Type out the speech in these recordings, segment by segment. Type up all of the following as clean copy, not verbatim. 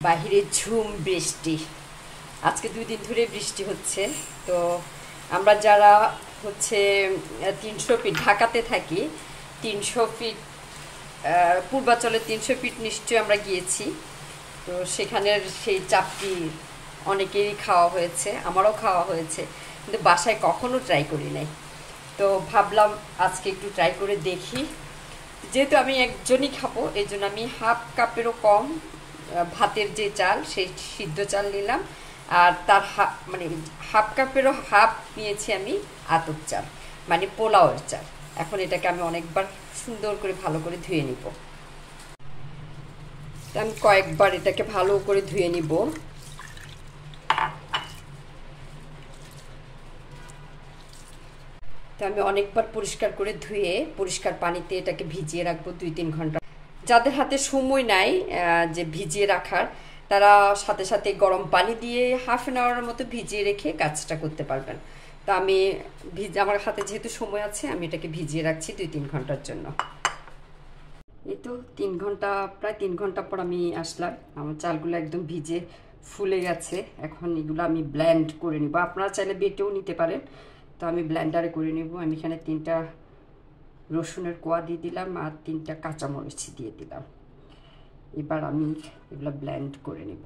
বাহিরে ঝুম বৃষ্টি। আজকে 2 দিন ধরে বৃষ্টি হচ্ছে। তো আমরা যারা হচ্ছে 300 ফিট ঢাকাতে থাকি, 300 ফিট পূর্বাচলে 300 ফিট নিশ্চয়ই আমরা গিয়েছি। তো সেখানের সেই চাপটি অনেকেরই খাওয়া হয়েছে, আমারও খাওয়া হয়েছে, কিন্তু বাসায় কখনো ট্রাই করি নাই। তো ভাবলাম আজকে একটু ট্রাই করে দেখি। যেহেতু আমি একজনই খাবো, এই জন্য আমি হাফ কাপেরও কম ভাতের যে চাল, সেই সিদ্ধ চাল নিলাম। আর তার হাফ কাপেরও হাফ নিয়েছি আমি আতপ চাল, মানে পোলাওয়ের চাল। এখন এটাকে আমি অনেকবার সুন্দর করে ভালো করে ধুয়ে নিব। আমি কয়েকবার এটাকে ভালো করে ধুয়ে নিব। তো আমি অনেকবার পরিষ্কার করে ধুয়ে পরিষ্কার পানিতে এটাকে ভিজিয়ে রাখবো 2-3 ঘন্টা। যাদের হাতে সময় নাই যে ভিজিয়ে রাখার, তারা সাথে সাথে গরম পানি দিয়ে হাফ অ্যান আওয়ারের মতো ভিজিয়ে রেখে কাজটা করতে পারবেন। তো আমি আমার হাতে যেহেতু সময় আছে, আমি এটাকে ভিজিয়ে রাখছি 2-3 ঘন্টার জন্য। এই তো 3 ঘন্টা, প্রায় 3 ঘন্টা পর আমি আসলাম। আমার চালগুলো একদম ভিজে ফুলে গেছে। এখন এগুলো আমি ব্লেন্ড করে নিব। আপনারা চাইলে বেটেও নিতে পারেন, তো আমি ব্লেন্ডারে করে নিব। আমি এখানে 3টা রসুনের কোয়া দিয়ে দিলাম আর 3টা কাঁচামরিচ দিয়ে দিলাম। এবার আমি এগুলো ব্লেন্ড করে নিব।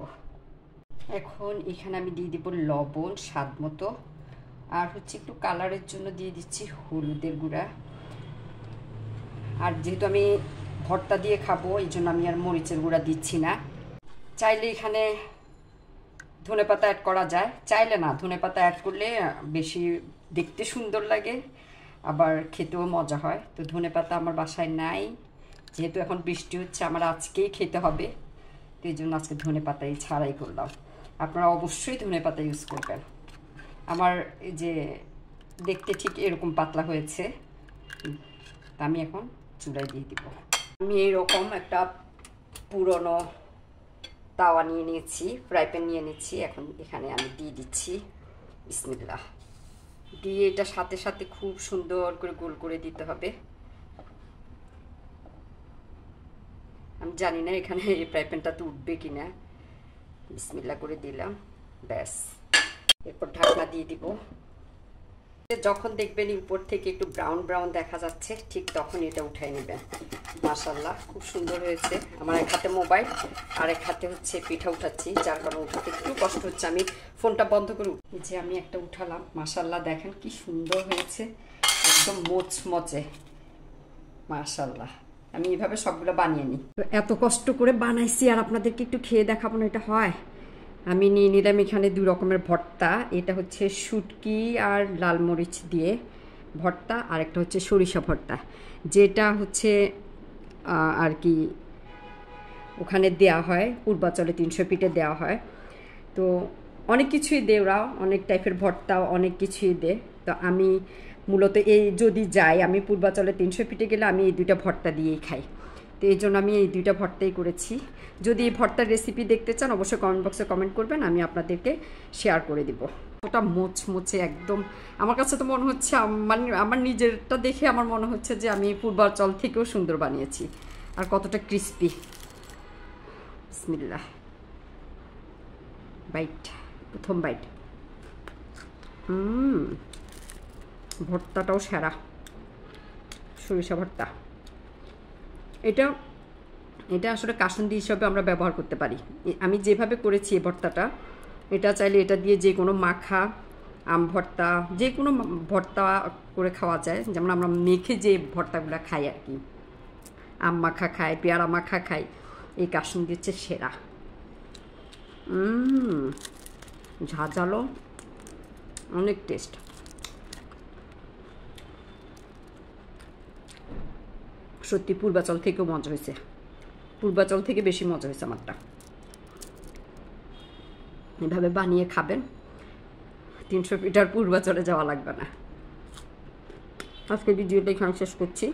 এখন এখানে আমি দিয়ে দিব লবণ স্বাদ মতো, আর হচ্ছে একটু কালারের জন্য দিয়ে দিচ্ছি হলুদের গুঁড়া। আর যেহেতু আমি ভর্তা দিয়ে খাবো, এই জন্য আমি আর মরিচের গুঁড়া দিচ্ছি না। চাইলে এখানে ধনেপাতা অ্যাড করা যায়, চাইলে না। ধনেপাতা অ্যাড করলে বেশি দেখতে সুন্দর লাগে, আবার খেতেও মজা হয়। তো ধনেপাতা আমার বাসায় নাই, যেহেতু এখন বৃষ্টি হচ্ছে, আমার আজকেই খেতে হবে। তো এই জন্য আজকে ধনেপাতাই ছাড়াই করলাম। আপনারা অবশ্যই ধনেপাতা ইউজ করবেন। আমার এই যে দেখতে ঠিক এরকম পাতলা হয়েছে। আমি এখন চুলায় দিয়ে দিব। আমি এইরকম একটা পুরনো তাওয়া নিয়ে নিয়েছি, ফ্রাই প্যান নিয়ে নিচ্ছি। এখন এখানে আমি দিয়ে দিচ্ছি বিসমিল্লাহ। দিয়ে এটা সাথে সাথে খুব সুন্দর করে গোল করে দিতে হবে। আমি জানি না এখানে এই ফ্রাই প্যানটাতে উঠবে কিনা। বিসমিল্লাহ করে দিলাম, ব্যাস। এরপর ঢাকনা দিয়ে দিব। যখন দেখবেন উপর থেকে একটু ব্রাউন ব্রাউন দেখা যাচ্ছে, ঠিক তখন এটা উঠাই নেবেন। মাশাআল্লাহ, খুব সুন্দর হয়েছে। আমার এক হাতে মোবাইল আর এক হাতে হচ্ছে পিঠা উঠাচ্ছি, যার কারণে উঠাতে একটু কষ্ট হচ্ছে। আমি ফোনটা বন্ধ করে যে আমি একটা উঠালাম। মাশাআল্লাহ, দেখেন কি সুন্দর হয়েছে, একদম মোচমচে। মাশাআল্লাহ, আমি এইভাবে সবগুলো বানিয়ে নিই। এত কষ্ট করে বানাইছি, আর আপনাদেরকে একটু খেয়ে দেখাবো না, এটা হয়। আমি নিয়ে নিলাম এখানে 2 রকমের ভর্তা। এটা হচ্ছে শুটকি আর লাল মরিচ দিয়ে ভর্তা, আর একটা হচ্ছে সরিষা ভর্তা, যেটা হচ্ছে আর কি ওখানে দেয়া হয়, পূর্বাচলে 300 ফিটে দেওয়া হয়। তো অনেক কিছুই দে, ওরা অনেক টাইপের ভর্তা অনেক কিছুই দে। তো আমি মূলত এই যদি যাই, আমি পূর্বাচলে 300 ফিটে গেলে আমি এই 2টা ভর্তা দিয়েই খাই। তো এই জন্য আমি এই 2টা ভর্তাই করেছি। যদি এই ভর্তার রেসিপি দেখতে চান, অবশ্যই কমেন্ট বক্সে কমেন্ট করবেন, আমি আপনাদেরকে শেয়ার করে দিব। ওটা মোচমোচে একদম। আমার কাছে তো মনে হচ্ছে, আমার নিজেরটা দেখে আমার মনে হচ্ছে যে আমি পূর্বাচল থেকেও সুন্দর বানিয়েছি। আর কতটা ক্রিস্পি। বিসমিল্লাহ, বাইট, প্রথম বাইট। ভর্তাটাও সেরা, সরিষা ভর্তা। এটা আসলে কাসুন্দি হিসাবে আমরা ব্যবহার করতে পারি। আমি যেভাবে করেছি এই ভর্তাটা, এটা চাইলে এটা দিয়ে যে কোনো মাখা, আম ভর্তা, যে কোনো ভর্তা করে খাওয়া যায়। যেমন আমরা মেখে যে ভর্তাগুলো খাই আর কি, আম মাখা খাই, পেয়ারা মাখা খাই, এই কাসুন্দি হচ্ছে সেরা। ঝাঁঝালো, অনেক টেস্ট। সত্যি পূর্বাচল থেকেও মজা হয়েছে, পূর্বাচল থেকে বেশি মজা হয়েছে আমারটা। এভাবে বানিয়ে খাবেন, 300 ফিটার পূর্বাচলে যাওয়া লাগবে না। আজকে ভিডিওটা এখানে শেষ করছি।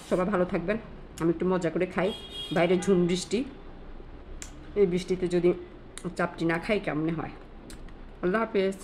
সবাই ভালো থাকবেন। আমি একটু মজা করে খাই। বাইরে ঝুম বৃষ্টি, এই বৃষ্টিতে যদি চাপটি না খাই কেমনে হয়। আল্লাহ হাফেজ।